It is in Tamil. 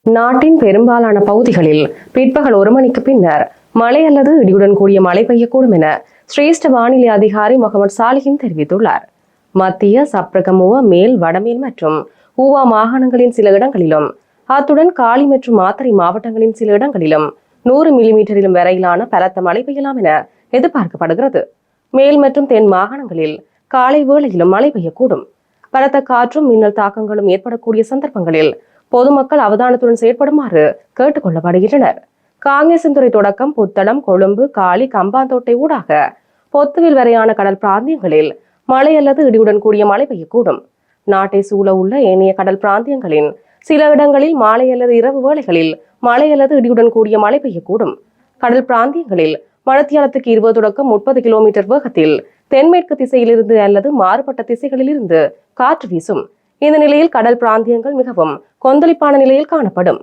நாட்டின் பெரும்பாலான பகுதிகளில் பிற்பகல் 1 மணிக்கு பின்னர் மழை அல்லது இடியுடன் கூடிய மழை பெய்யக்கூடும் என சிரேஷ்ட வானிலை அதிகாரி முகமது சாலிஹின் தெரிவித்துள்ளார். மத்திய, சப்ரகமுவ, மேல், வடமேல் மற்றும் ஊவா மாகாணங்களின் சில இடங்களிலும், அத்துடன் காலி மற்றும் மாத்தறை மாவட்டங்களின் சில இடங்களிலும் 100 மில்லிமீட்டரிலும் வரையிலான பலத்த மழை பெய்யலாம் என எதிர்பார்க்கப்படுகிறது. மேல் மற்றும் தென் மாகாணங்களில் காலை வேளையிலும் மழை பெய்யக்கூடும். பலத்த காற்றும் மின்னல் தாக்கங்களும் ஏற்படக்கூடிய சந்தர்ப்பங்களில் பொதுமக்கள் அவதானத்துடன் செயற்படுமாறு கேட்டுக் கொள்ளப்படுகின்றனர். காங்கேசன்துறை தொடக்கம் புத்தளம், கொழும்பு, காலி, கம்பாந்தோட்டை ஊடாக பொத்துவில் வரையான கடல் பிராந்தியங்களில் மழை அல்லது இடியுடன் கூடிய மழை பெய்யக்கூடும். நாட்டை சூழ உள்ள ஏனைய கடல் பிராந்தியங்களின் சில இடங்களில் மாலை அல்லது இரவு வேளைகளில் மழை அல்லது இடியுடன் கூடிய மழை பெய்யக்கூடும். கடல் பிராந்தியங்களில் மணித்தியாலத்துக்கு 20 தொடக்கம் 30 கிலோமீட்டர் வேகத்தில் தென்மேற்கு திசையிலிருந்து அல்லது மாறுபட்ட திசைகளில் இருந்து காற்று வீசும். இந்த நிலையில் கடல் பிராந்தியங்கள் மிகவும் கொந்தளிப்பான நிலையில் காணப்படும்.